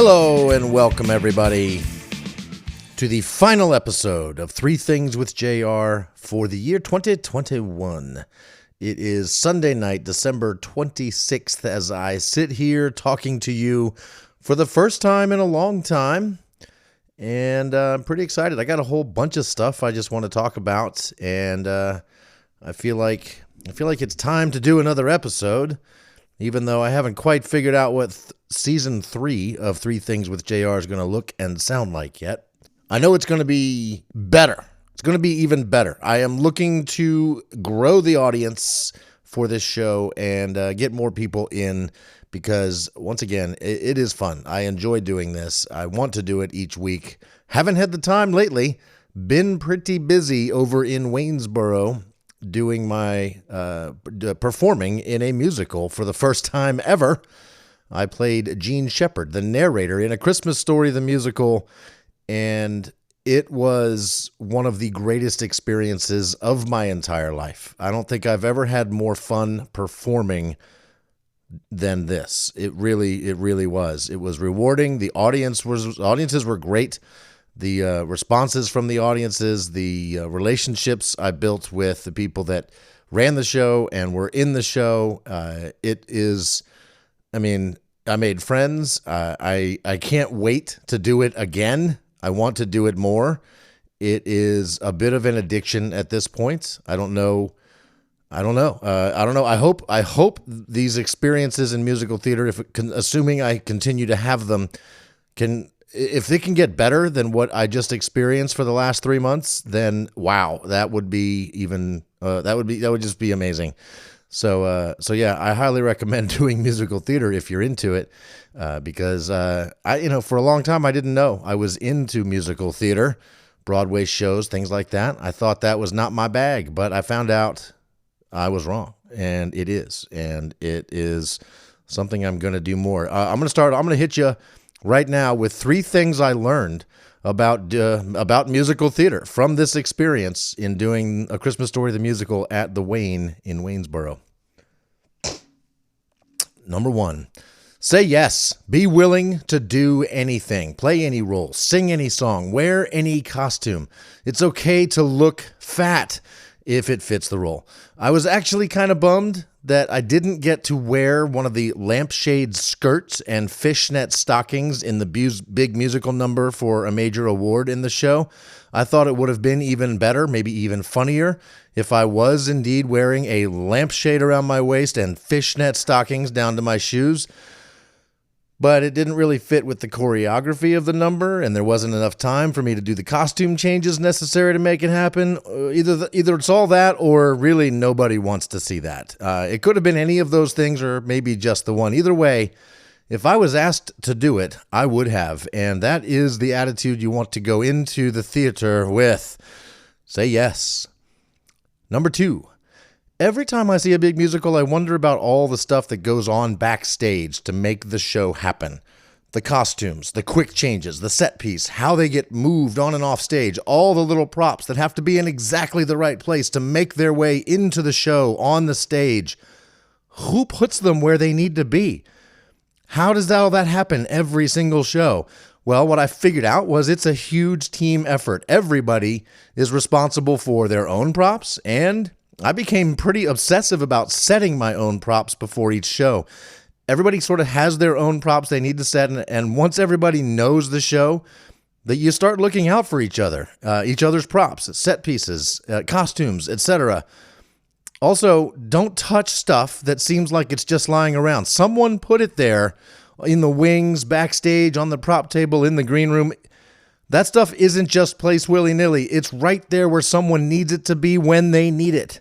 Hello and welcome everybody to the final episode of Three Things with JR for the year 2021. It is Sunday night, December 26th, as I sit here talking to you for the first time in a long time, and I'm pretty excited. I got a whole bunch of stuff I just want to talk about, and I feel like it's time to do another episode, even though I haven't quite figured out what Season 3 of Three Things with JR is going to look and sound like yet. I know it's going to be better. It's going to be even better. I am looking to grow the audience for this show and get more people in because, once again, it is fun. I enjoy doing this. I want to do it each week. Haven't had the time lately. Been pretty busy over in Waynesboro doing my performing in a musical for the first time ever. I played Gene Shepherd, the narrator, in A Christmas Story, the musical, and it was one of the greatest experiences of my entire life. I don't think I've ever had more fun performing than this. It really was. It was rewarding. The audiences were great. The responses from the audiences, the relationships I built with the people that ran the show and were in the show. I made friends. I can't wait to do it again. I want to do it more. It is a bit of an addiction at this point. I don't know. I hope these experiences in musical theater, assuming I continue to have them, if they can get better than what I just experienced for the last 3 months, then wow, that would be even. That would just be amazing. So yeah, I highly recommend doing musical theater if you're into it, because for a long time I didn't know I was into musical theater, Broadway shows, things like that. I thought that was not my bag, but I found out I was wrong, and it is something I'm going to do more. I'm going to hit you right now with 3 things I learned about musical theater from this experience in doing A Christmas Story, the musical at the Wayne in Waynesboro. Number 1, say yes. Be willing to do anything, play any role, sing any song, wear any costume. It's okay to look fat if it fits the role. I was actually kind of bummed that I didn't get to wear one of the lampshade skirts and fishnet stockings in the big musical number for a major award in the show. I thought it would have been even better, maybe even funnier, if I was indeed wearing a lampshade around my waist and fishnet stockings down to my shoes. But it didn't really fit with the choreography of the number, and there wasn't enough time for me to do the costume changes necessary to make it happen. Either it's all that, or really nobody wants to see that. It could have been any of those things, or maybe just the one. Either way, if I was asked to do it, I would have, and that is the attitude you want to go into the theater with. Say yes. Number 2. Every time I see a big musical, I wonder about all the stuff that goes on backstage to make the show happen. The costumes, the quick changes, the set piece, how they get moved on and off stage, all the little props that have to be in exactly the right place to make their way into the show on the stage. Who puts them where they need to be? How does all that happen every single show? Well, what I figured out was it's a huge team effort. Everybody is responsible for their own props, and I became pretty obsessive about setting my own props before each show. Everybody sort of has their own props they need to set, and once everybody knows the show, that you start looking out for each other's props, set pieces, costumes, etc. Also, don't touch stuff that seems like it's just lying around. Someone put it there in the wings, backstage, on the prop table, in the green room. That stuff isn't just placed willy-nilly. It's right there where someone needs it to be when they need it.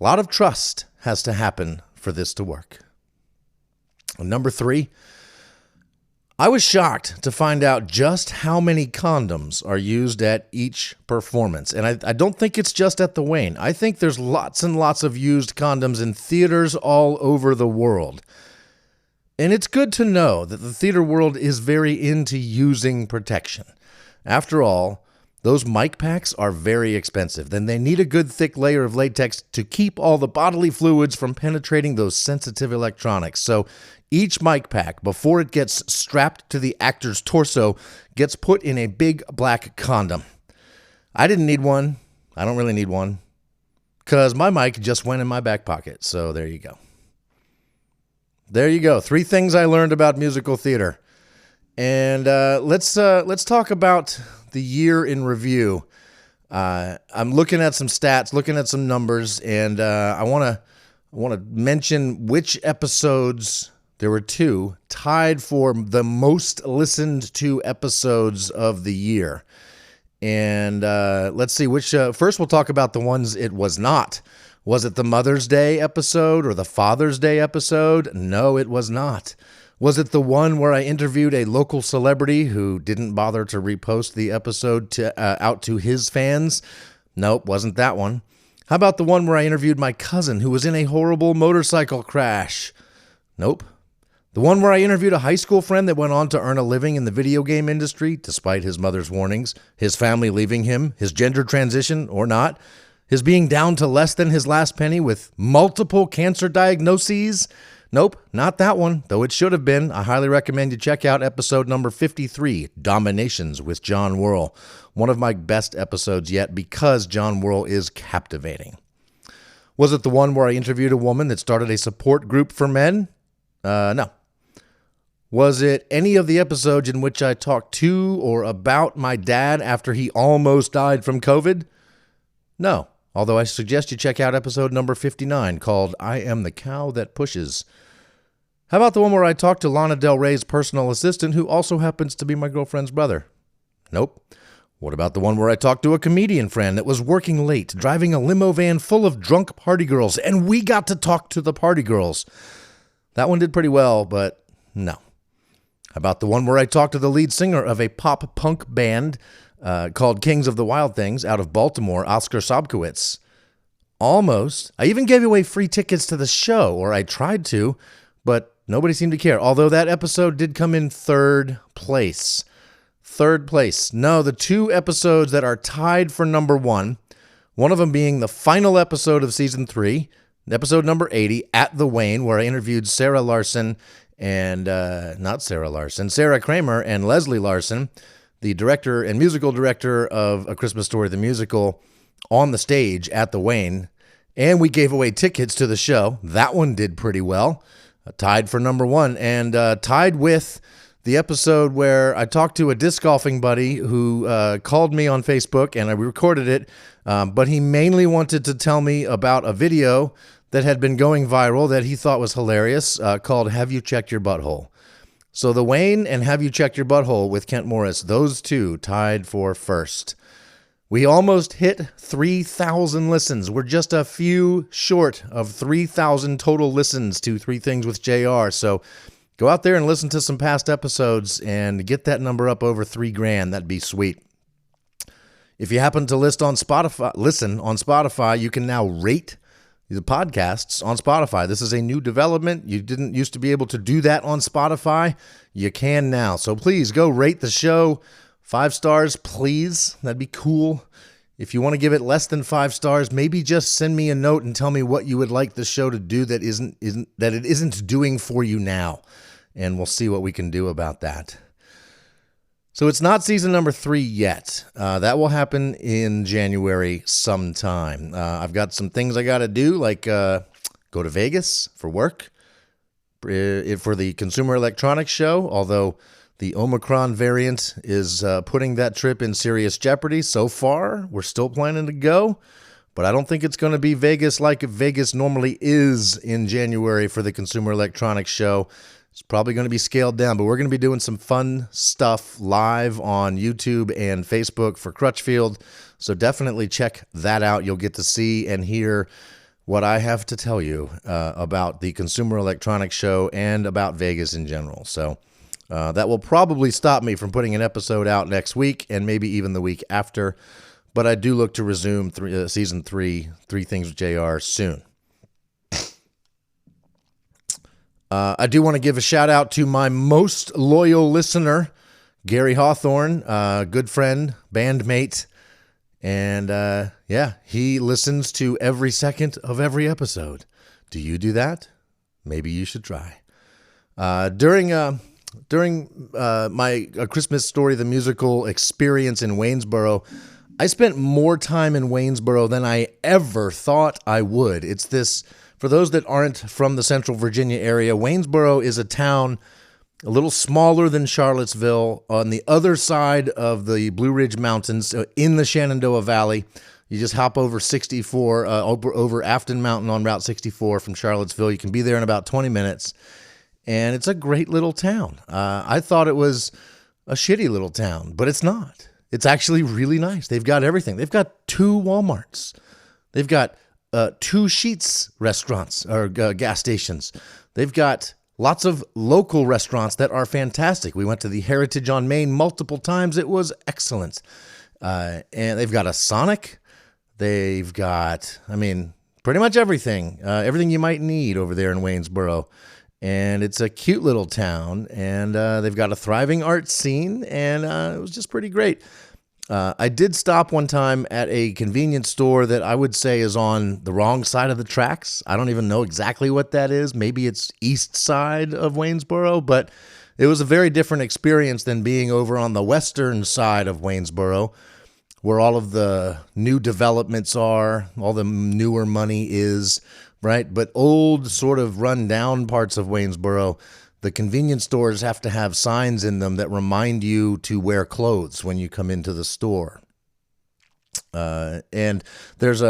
A lot of trust has to happen for this to work. Number 3, I was shocked to find out just how many condoms are used at each performance. And I don't think it's just at the Wayne. I think there's lots and lots of used condoms in theaters all over the world. And it's good to know that the theater world is very into using protection. After all, those mic packs are very expensive. Then they need a good thick layer of latex to keep all the bodily fluids from penetrating those sensitive electronics. So Each mic pack, before it gets strapped to the actor's torso, gets put in a big black condom. I didn't need one. I don't really need one, because my mic just went in my back pocket. So there you go. There you go. 3 things I learned about musical theater. And let's talk about the year in review. I'm looking at some stats, looking at some numbers, and I want to mention which episodes. There were 2 tied for the most listened to episodes of the year. And let's see which. First, we'll talk about the ones it was not. Was it the Mother's Day episode or the Father's Day episode? No, it was not. Was it the one where I interviewed a local celebrity who didn't bother to repost the episode out to his fans? Nope, wasn't that one. How about the one where I interviewed my cousin who was in a horrible motorcycle crash? Nope. The one where I interviewed a high school friend that went on to earn a living in the video game industry, despite his mother's warnings, his family leaving him, his gender transition or not, his being down to less than his last penny with multiple cancer diagnoses? Nope, not that one, though it should have been. I highly recommend you check out episode number 53, Dominations with John Whirl. One of my best episodes yet because John Whirl is captivating. Was it the one where I interviewed a woman that started a support group for men? No. Was it any of the episodes in which I talked to or about my dad after he almost died from COVID? No, although I suggest you check out episode number 59 called I Am the Cow That Pushes. How about the one where I talked to Lana Del Rey's personal assistant who also happens to be my girlfriend's brother? Nope. What about the one where I talked to a comedian friend that was working late, driving a limo van full of drunk party girls, and we got to talk to the party girls? That one did pretty well, but no. How about the one where I talked to the lead singer of a pop-punk band called Kings of the Wild Things out of Baltimore, Oscar Sobkowitz? Almost. I even gave away free tickets to the show, or I tried to, but nobody seemed to care, although that episode did come in 3rd place. 3rd place. No, the 2 episodes that are tied for number 1, one of them being the final episode of season 3, episode number 80, At the Wayne, where I interviewed Sarah Larson and, Sarah Kramer and Leslie Larson, the director and musical director of A Christmas Story, the musical, on the stage at the Wayne, and we gave away tickets to the show. That one did pretty well, tied for number 1, and tied with the episode where I talked to a disc golfing buddy who called me on Facebook, and I recorded it, but he mainly wanted to tell me about a video that had been going viral that he thought was hilarious, called Have You Checked Your Butthole? So the Wayne and Have You Checked Your Butthole with Kent Morris, those 2 tied for first. We almost hit 3,000 listens. We're just a few short of 3,000 total listens to 3 Things with JR. So go out there and listen to some past episodes and get that number up over $3,000. That'd be sweet. If you happen to listen on Spotify, you can now rate the podcasts on Spotify. This is a new development. You didn't used to be able to do that on Spotify. You can now. So please go rate the show 5 stars, please. That'd be cool. If you want to give it less than 5 stars, maybe just send me a note and tell me what you would like the show to do that it isn't doing for you now. And we'll see what we can do about that. So it's not season number 3 yet. That will happen in January sometime. I've got some things I got to do, like go to Vegas for work for the Consumer Electronics Show, although the Omicron variant is putting that trip in serious jeopardy. So far, we're still planning to go, but I don't think it's going to be Vegas like Vegas normally is in January for the Consumer Electronics Show. It's probably going to be scaled down, but we're going to be doing some fun stuff live on YouTube and Facebook for Crutchfield. So definitely check that out. You'll get to see and hear what I have to tell you about the Consumer Electronics Show and about Vegas in general. So that will probably stop me from putting an episode out next week and maybe even the week after. But I do look to resume season 3, 3 Things with JR, soon. I do want to give a shout out to my most loyal listener, Gary Hawthorne, good friend, bandmate, and he listens to every second of every episode. Do you do that? Maybe you should try. During my A Christmas Story, the musical experience in Waynesboro, I spent more time in Waynesboro than I ever thought I would. It's this, for those that aren't from the Central Virginia area, Waynesboro is a town a little smaller than Charlottesville on the other side of the Blue Ridge Mountains in the Shenandoah Valley. You just hop over 64, over Afton Mountain on Route 64 from Charlottesville. You can be there in about 20 minutes. And it's a great little town. I thought it was a shitty little town, but it's not. It's actually really nice. They've got everything. They've got 2 Walmarts. They've got 2 Sheetz restaurants or gas stations. They've got lots of local restaurants that are fantastic. We went to the Heritage on Main multiple times. It was excellent. And they've got a Sonic. They've got, pretty much everything. Everything you might need over there in Waynesboro. And it's a cute little town. And they've got a thriving art scene. And it was just pretty great. I did stop one time at a convenience store that I would say is on the wrong side of the tracks. I don't even know exactly what that is. Maybe it's east side of Waynesboro, but it was a very different experience than being over on the western side of Waynesboro, where all of the new developments are, all the newer money is, right? But old sort of run down parts of Waynesboro, the convenience stores have to have signs in them that remind you to wear clothes when you come into the store. And there's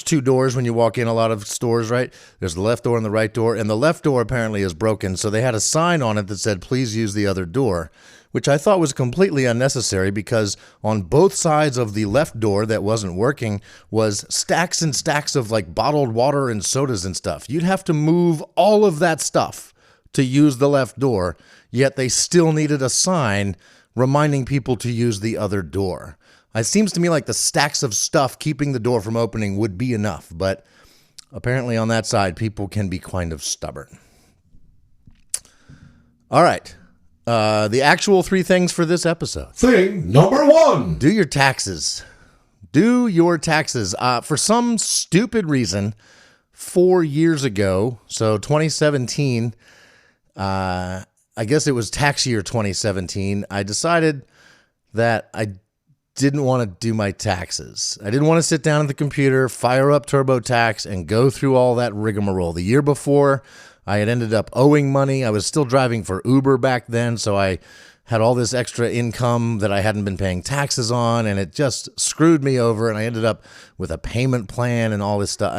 2 doors when you walk in a lot of stores, right? There's the left door and the right door, and the left door apparently is broken. So they had a sign on it that said, please use the other door, which I thought was completely unnecessary because on both sides of the left door that wasn't working was stacks and stacks of like bottled water and sodas and stuff. You'd have to move all of that stuff to use the left door, yet they still needed a sign reminding people to use the other door. It seems to me like the stacks of stuff keeping the door from opening would be enough, but apparently on that side, people can be kind of stubborn. All right. The actual 3 things for this episode. Thing number 1. Do your taxes. Do your taxes. For some stupid reason, 4 years ago, so 2017, I guess it was tax year 2017, I decided that I didn't want to do my taxes. I didn't want to sit down at the computer, fire up TurboTax, and go through all that rigmarole. The year before, I had ended up owing money. I was still driving for Uber back then, so I had all this extra income that I hadn't been paying taxes on, and it just screwed me over, and I ended up with a payment plan and all this stuff.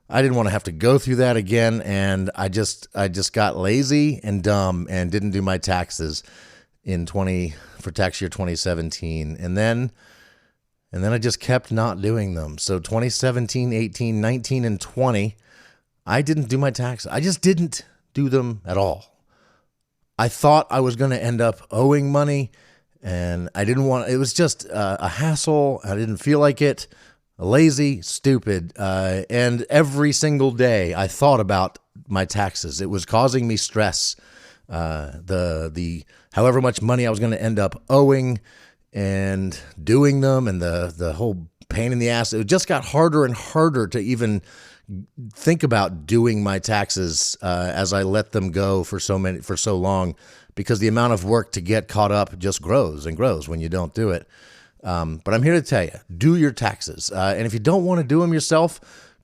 I didn't want to have to go through that again, and I just got lazy and dumb and didn't do my taxes for tax year 2017. And then I just kept not doing them. So 2017, 18, 19, and 20, I didn't do my taxes. I just didn't do them at all. I thought I was going to end up owing money, and I didn't want, it was just a hassle. I didn't feel like it. Lazy, stupid, and every single day I thought about my taxes. It was causing me stress. The however much money I was going to end up owing and doing them, and the whole pain in the ass. It just got harder and harder to even think about doing my taxes as I let them go for so long, because the amount of work to get caught up just grows and grows when you don't do it. But I'm here to tell you, do your taxes. And if you don't want to do them yourself,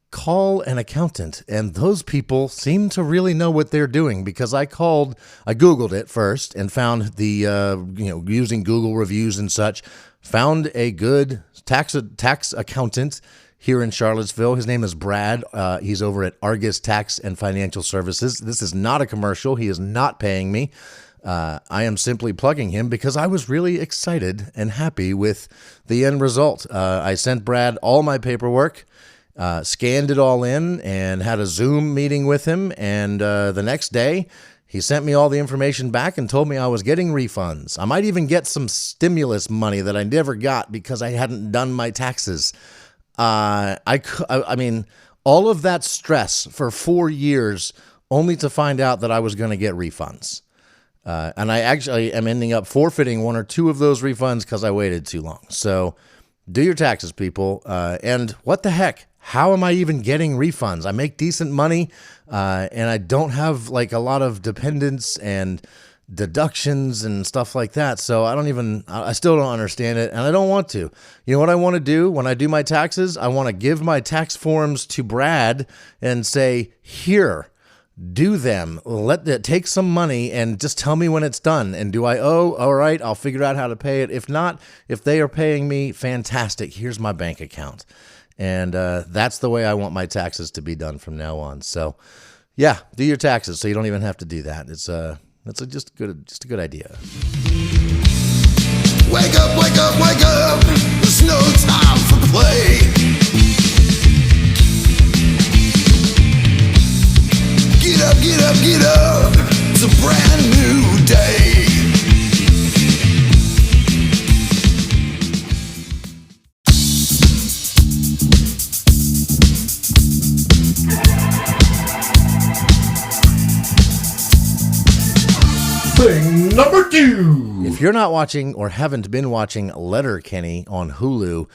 call an accountant. And those people seem to really know what they're doing, because I Googled it first and found using Google reviews and such, found a good tax accountant here in Charlottesville. His name is Brad. He's over at Argus Tax and Financial Services. This is not a commercial. He is not paying me. I am simply plugging him because I was really excited and happy with the end result. I sent Brad all my paperwork, scanned it all in, and had a Zoom meeting with him. And the next day, he sent me all the information back and told me I was getting refunds. I might even get some stimulus money that I never got because I hadn't done my taxes. I mean, all of that stress for 4 years only to find out that I was going to get refunds. And I actually am ending up forfeiting 1 or 2 of those refunds because I waited too long. So do your taxes, people. And what the heck? How am I even getting refunds? I make decent money, and I don't have like a lot of dependents and deductions and stuff like that. So I still don't understand it, and I don't want to. You know what I want to do when I do my taxes? I want to give my tax forms to Brad and say, here, do them. Take some money and just tell me when it's done. And do I owe? All right, I'll figure out how to pay it. If not, if they are paying me, fantastic. Here's my bank account. And that's the way I want my taxes to be done from now on. So, yeah, do your taxes so you don't even have to do that. That's just a good idea. Wake up, wake up, wake up. There's no time for play. Get up, get up, get up. It's a brand new day. Thing number 2. If you're not watching or haven't been watching Letterkenny on Hulu,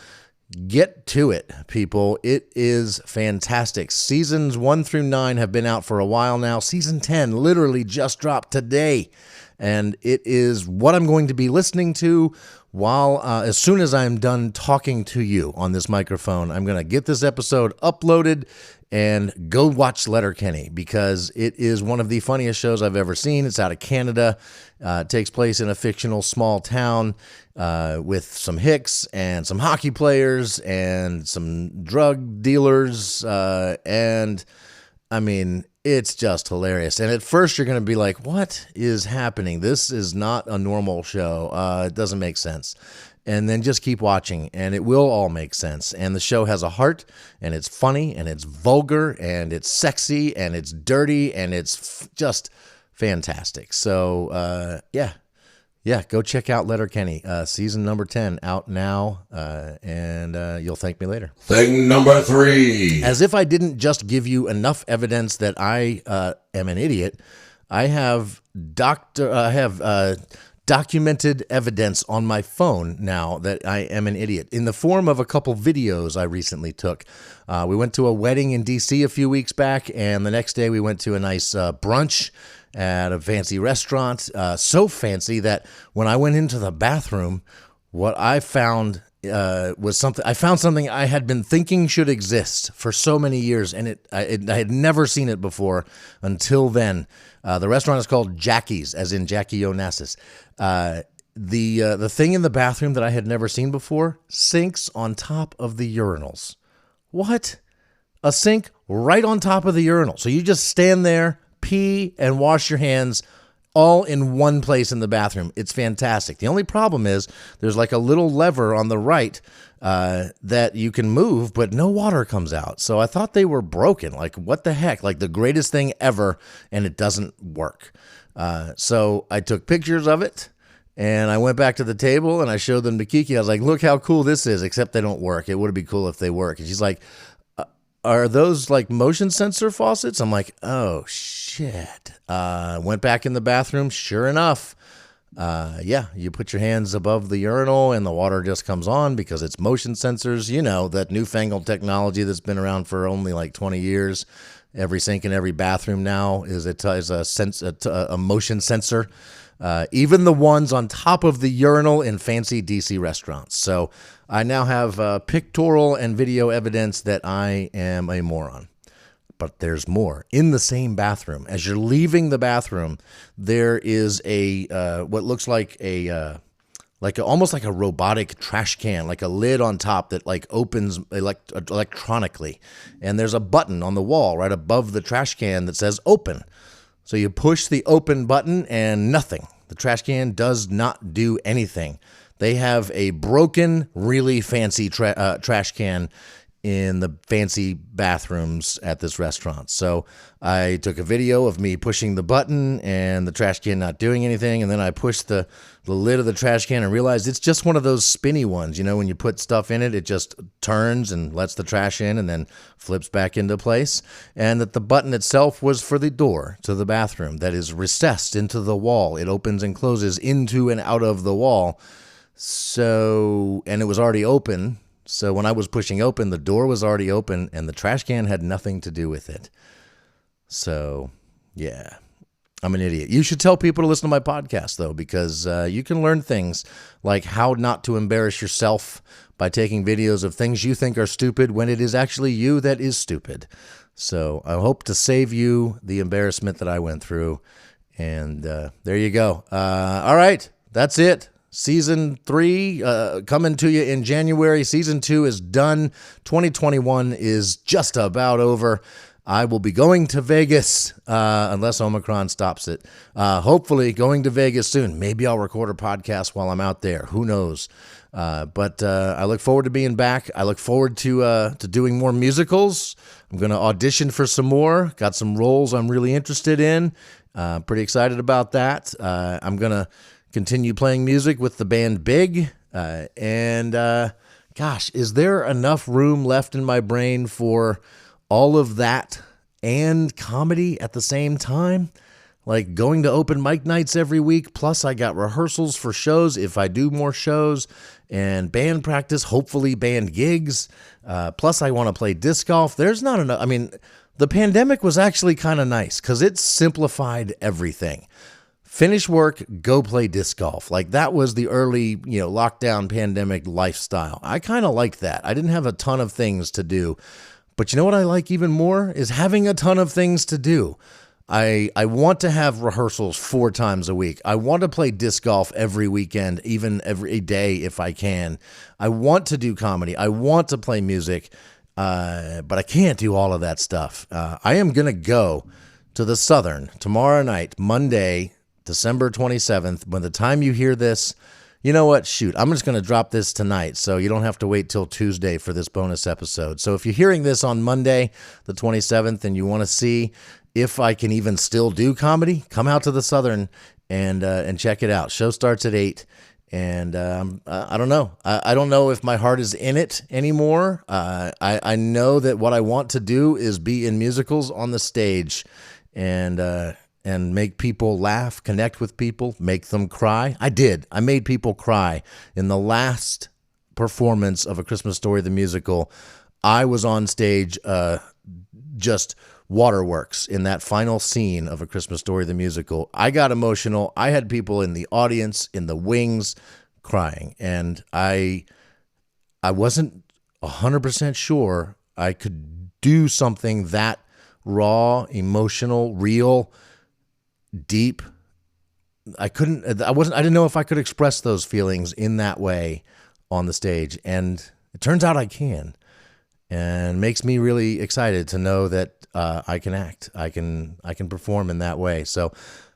get to it, people. It is fantastic. Seasons 1 through 9 have been out for a while now. Season 10 literally just dropped today. And it is what I'm going to be listening to while, as soon as I'm done talking to you on this microphone. I'm going to get this episode uploaded and go watch Letterkenny because it is one of the funniest shows I've ever seen. It's out of Canada. It takes place in a fictional small town with some hicks and some hockey players and some drug dealers. And I mean, it's just hilarious. And at first you're going to be like, what is happening? This is not a normal show. It doesn't make sense. And then just keep watching, and it will all make sense. And the show has a heart, and it's funny, and it's vulgar, and it's sexy, and it's dirty, and it's just fantastic. So, yeah, go check out Letterkenny. Season number 10 out now, and you'll thank me later. Thing number 3. As if I didn't just give you enough evidence that I am an idiot, I have documented evidence on my phone now that I am an idiot in the form of a couple videos I recently took. We went to a wedding in DC a few weeks back, and the next day we went to a nice brunch at a fancy restaurant, so fancy that when I went into the bathroom, what I found was something I had been thinking should exist for so many years, and I had never seen it before until then. The restaurant is called Jackie's, as in Jackie Onassis. The thing in the bathroom that I had never seen before, sinks on top of the urinals. What? A sink right on top of the urinal. So you just stand there, pee, and wash your hands all in one place in the bathroom. It's fantastic. The only problem is there's like a little lever on the right that you can move, but no water comes out. So I thought they were broken. Like, what the heck? Like the greatest thing ever, and it doesn't work. So I took pictures of it, and I went back to the table, and I showed them to Kiki. I was like, look how cool this is, except they don't work. It would be cool if they work. And she's like, are those like motion sensor faucets? I'm like, oh, shit. Went back in the bathroom. Sure enough, you put your hands above the urinal and the water just comes on because it's motion sensors. You know, that newfangled technology that's been around for only like 20 years. Every sink in every bathroom now is a motion sensor. Even the ones on top of the urinal in fancy DC restaurants. So I now have pictorial and video evidence that I am a moron. But there's more. In the same bathroom, as you're leaving the bathroom, there is a what looks like almost like a robotic trash can, like a lid on top that like opens electronically. And there's a button on the wall right above the trash can that says open. So you push the open button and nothing. The trash can does not do anything. They have a broken, really fancy trash can in the fancy bathrooms at this restaurant. So I took a video of me pushing the button and the trash can not doing anything. And then I pushed the lid of the trash can and realized it's just one of those spinny ones. You know, when you put stuff in it, it just turns and lets the trash in and then flips back into place. And that the button itself was for the door to the bathroom that is recessed into the wall. It opens and closes into and out of the wall. So, and it was already open. So when I was pushing open, the door was already open and the trash can had nothing to do with it. So, yeah, I'm an idiot. You should tell people to listen to my podcast, though, because you can learn things like how not to embarrass yourself by taking videos of things you think are stupid when it is actually you that is stupid. So I hope to save you the embarrassment that I went through. And there you go. All right, that's it. Season 3 coming to you in January. Season 2 is done. 2021 is just about over. I will be going to Vegas unless Omicron stops it. Hopefully going to Vegas soon. Maybe I'll record a podcast while I'm out there. Who knows? But I look forward to being back. I look forward to doing more musicals. I'm going to audition for some more. Got some roles I'm really interested in. Pretty excited about that. I'm going to continue playing music with the band Big. Gosh, is there enough room left in my brain for all of that and comedy at the same time? Like going to open mic nights every week, plus I got rehearsals for shows if I do more shows, and band practice, hopefully band gigs, plus I want to play disc golf. There's not enough. I mean, the pandemic was actually kind of nice because it simplified everything. Finish work, go play disc golf. Like that was the early, lockdown pandemic lifestyle. I kind of liked that. I didn't have a ton of things to do. But you know what I like even more is having a ton of things to do. I want to have rehearsals 4 times a week. I want to play disc golf every weekend, even every day if I can. I want to do comedy. I want to play music, but I can't do all of that stuff. I am going to go to the Southern tomorrow night, Monday, December 27th. By the time you hear this, you know what? Shoot, I'm just going to drop this tonight, so you don't have to wait till Tuesday for this bonus episode. So if you're hearing this on Monday, the 27th, and you want to see if I can even still do comedy, come out to the Southern and check it out. Show starts at 8, and I don't know. I don't know if my heart is in it anymore. I know that what I want to do is be in musicals on the stage, and make people laugh, connect with people, make them cry. I did. I made people cry. In the last performance of A Christmas Story, the musical, I was on stage just waterworks in that final scene of A Christmas Story, the musical. I got emotional. I had people in the audience, in the wings, crying. And I wasn't 100% sure I could do something that raw, emotional, real, deep. I didn't know if I could express those feelings in that way on the stage, and it turns out I can, and makes me really excited to know that I can act, I can perform in that way. So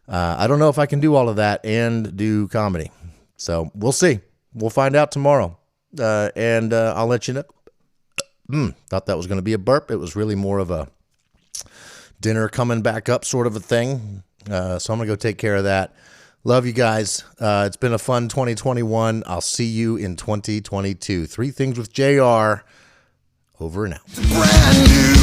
I don't know if I can do all of that and do comedy, so we'll see. We'll find out tomorrow, and I'll let you know. Thought that was going to be a burp. It was really more of a dinner coming back up sort of a thing. So I'm going to go take care of that. Love you guys. It's been a fun 2021. I'll see you in 2022. 3 Things with JR. Over and out. Brand new.